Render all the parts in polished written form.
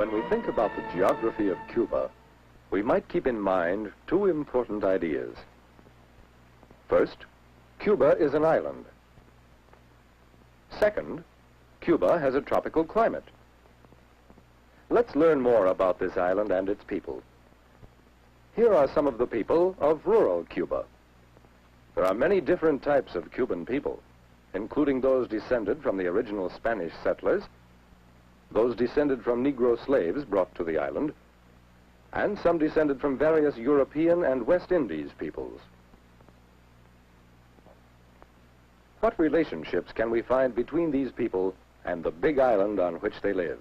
When we think about the geography of Cuba, we might keep in mind two important ideas. First, Cuba is an island. Second, Cuba has a tropical climate. Let's learn more about this island and its people. Here are some of the people of rural Cuba. There are many different types of Cuban people, including those descended from the original Spanish settlers, those descended from Negro slaves brought to the island, and some descended from various European and West Indies peoples. What relationships can we find between these people and the big island on which they live?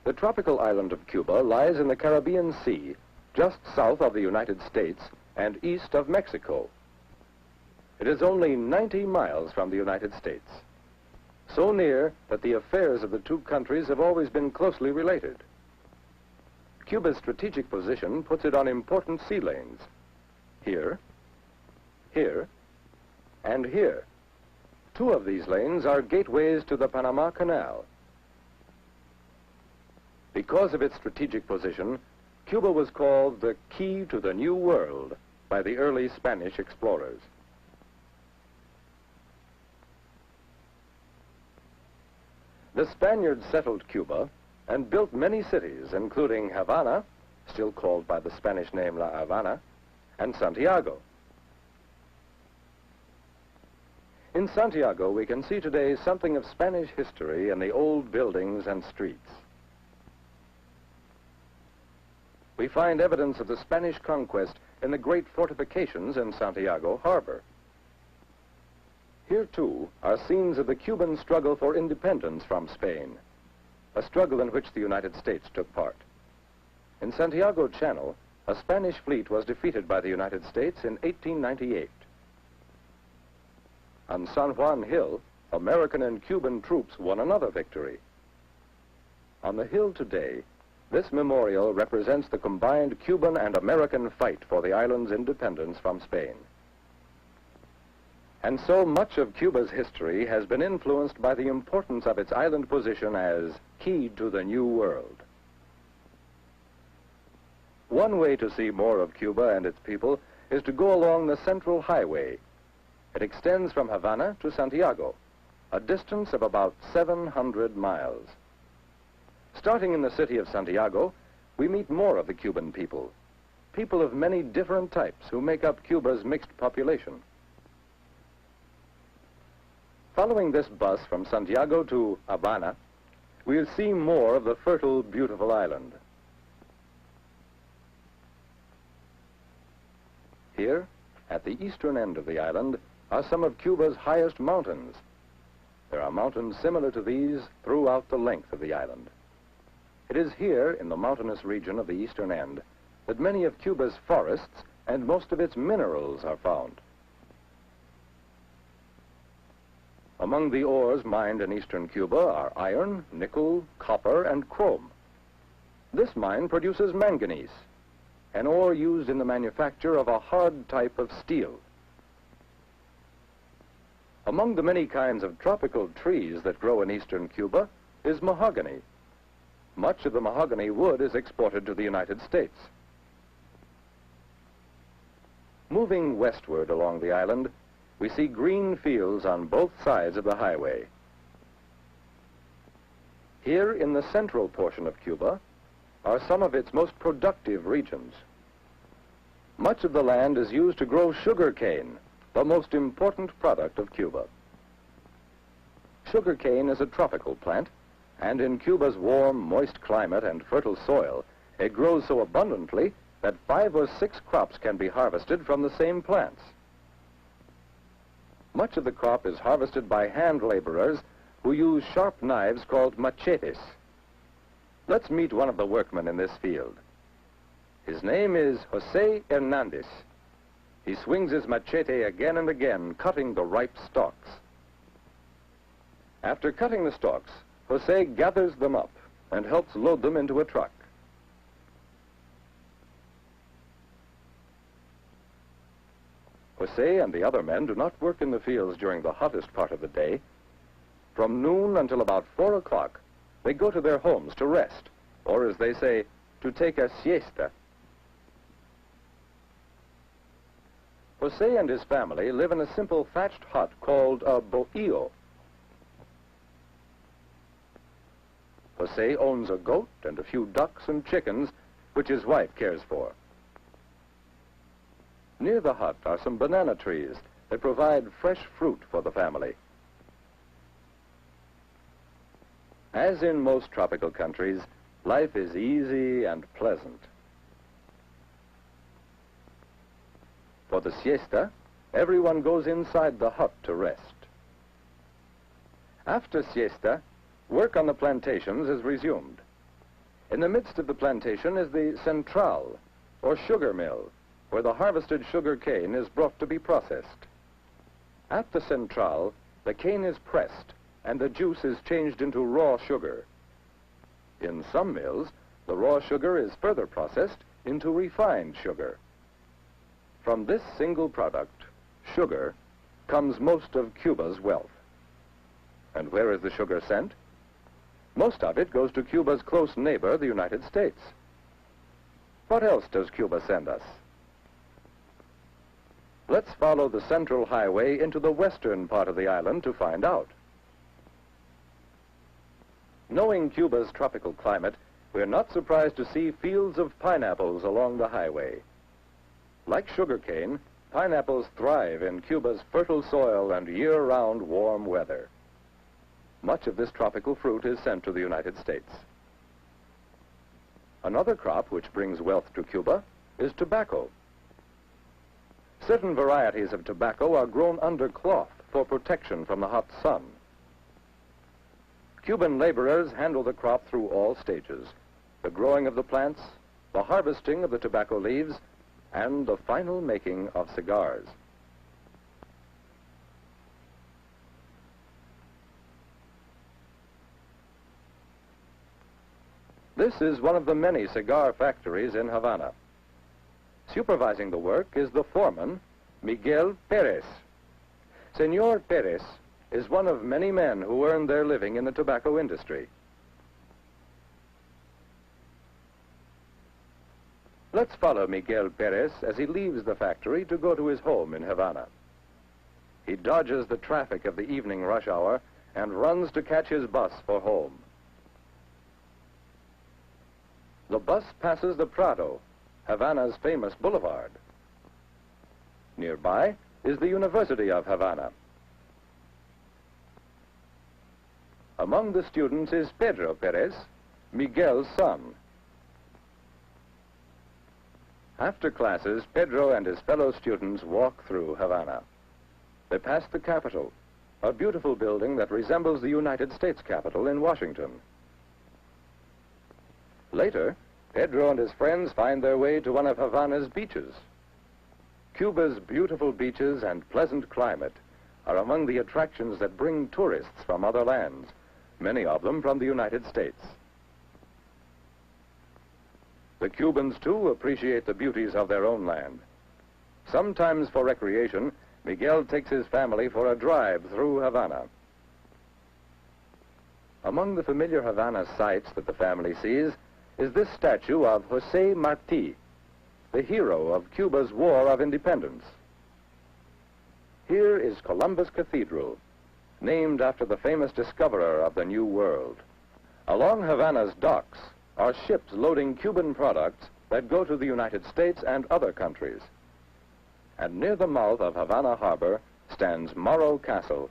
The tropical island of Cuba lies in the Caribbean Sea, just south of the United States and east of Mexico. It is only 90 miles from the United States, so near that the affairs of the two countries have always been closely related. Cuba's strategic position puts it on important sea lanes. Here, here, and here. Two of these lanes are gateways to the Panama Canal. Because of its strategic position, Cuba was called the key to the New World by the early Spanish explorers. The Spaniards settled Cuba and built many cities, including Havana, still called by the Spanish name La Habana, and Santiago. In Santiago, we can see today something of Spanish history in the old buildings and streets. We find evidence of the Spanish conquest in the great fortifications in Santiago Harbor. Here, too, are scenes of the Cuban struggle for independence from Spain, a struggle in which the United States took part. In Santiago Channel, a Spanish fleet was defeated by the United States in 1898. On San Juan Hill, American and Cuban troops won another victory. On the hill today, this memorial represents the combined Cuban and American fight for the island's independence from Spain. And so much of Cuba's history has been influenced by the importance of its island position as key to the New World. One way to see more of Cuba and its people is to go along the Central Highway. It extends from Havana to Santiago, a distance of about 700 miles. Starting in the city of Santiago, we meet more of the Cuban people, people of many different types who make up Cuba's mixed population. Following this bus from Santiago to Habana, we'll see more of the fertile, beautiful island. Here, at the eastern end of the island, are some of Cuba's highest mountains. There are mountains similar to these throughout the length of the island. It is here, in the mountainous region of the eastern end, that many of Cuba's forests and most of its minerals are found. Among the ores mined in eastern Cuba are iron, nickel, copper, and chrome. This mine produces manganese, an ore used in the manufacture of a hard type of steel. Among the many kinds of tropical trees that grow in eastern Cuba is mahogany. Much of the mahogany wood is exported to the United States. Moving westward along the island, we see green fields on both sides of the highway. Here in the central portion of Cuba are some of its most productive regions. Much of the land is used to grow sugar cane, the most important product of Cuba. Sugar cane is a tropical plant, and in Cuba's warm, moist climate and fertile soil, it grows so abundantly that 5 or 6 crops can be harvested from the same plants. Much of the crop is harvested by hand laborers who use sharp knives called machetes. Let's meet one of the workmen in this field. His name is Jose Hernandez. He swings his machete again and again, cutting the ripe stalks. After cutting the stalks, Jose gathers them up and helps load them into a truck. Jose and the other men do not work in the fields during the hottest part of the day. From noon until about 4 o'clock, they go to their homes to rest, or as they say, to take a siesta. Jose and his family live in a simple thatched hut called a bohío. Jose owns a goat and a few ducks and chickens, which his wife cares for. Near the hut are some banana trees that provide fresh fruit for the family. As in most tropical countries, life is easy and pleasant. For the siesta, everyone goes inside the hut to rest. After siesta, work on the plantations is resumed. In the midst of the plantation is the central, or sugar mill, where the harvested sugar cane is brought to be processed. At the central, the cane is pressed, and the juice is changed into raw sugar. In some mills, the raw sugar is further processed into refined sugar. From this single product, sugar, comes most of Cuba's wealth. And where is the sugar sent? Most of it goes to Cuba's close neighbor, the United States. What else does Cuba send us? Let's follow the central highway into the western part of the island to find out. Knowing Cuba's tropical climate, we're not surprised to see fields of pineapples along the highway. Like sugarcane, pineapples thrive in Cuba's fertile soil and year-round warm weather. Much of this tropical fruit is sent to the United States. Another crop which brings wealth to Cuba is tobacco. Certain varieties of tobacco are grown under cloth for protection from the hot sun. Cuban laborers handle the crop through all stages: the growing of the plants, the harvesting of the tobacco leaves, and the final making of cigars. This is one of the many cigar factories in Havana. Supervising the work is the foreman, Miguel Perez. Senor Perez is one of many men who earn their living in the tobacco industry. Let's follow Miguel Perez as he leaves the factory to go to his home in Havana. He dodges the traffic of the evening rush hour and runs to catch his bus for home. The bus passes the Prado, Havana's famous boulevard. Nearby is the University of Havana. Among the students is Pedro Perez, Miguel's son. After classes, Pedro and his fellow students walk through Havana. They pass the Capitol, a beautiful building that resembles the United States Capitol in Washington. Later, Pedro and his friends find their way to one of Havana's beaches. Cuba's beautiful beaches and pleasant climate are among the attractions that bring tourists from other lands, many of them from the United States. The Cubans, too, appreciate the beauties of their own land. Sometimes for recreation, Miguel takes his family for a drive through Havana. Among the familiar Havana sights that the family sees is this statue of Jose Marti, the hero of Cuba's War of Independence. Here is Columbus Cathedral, named after the famous discoverer of the New World. Along Havana's docks are ships loading Cuban products that go to the United States and other countries. And near the mouth of Havana Harbor stands Morro Castle,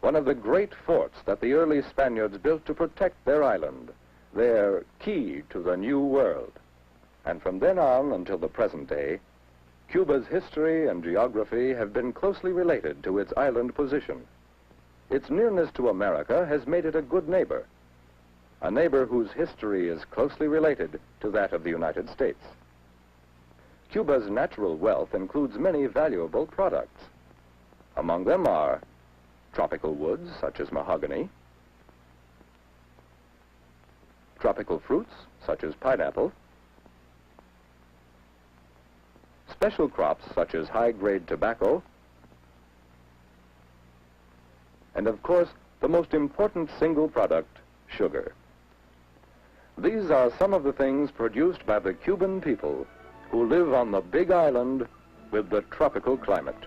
one of the great forts that the early Spaniards built to protect their island, their key to the New World. And from then on until the present day, Cuba's history and geography have been closely related to its island position. Its nearness to America has made it a good neighbor, a neighbor whose history is closely related to that of the United States. Cuba's natural wealth includes many valuable products. Among them are tropical woods such as mahogany, tropical fruits such as pineapple, special crops such as high-grade tobacco, and of course, the most important single product, sugar. These are some of the things produced by the Cuban people who live on the big island with the tropical climate.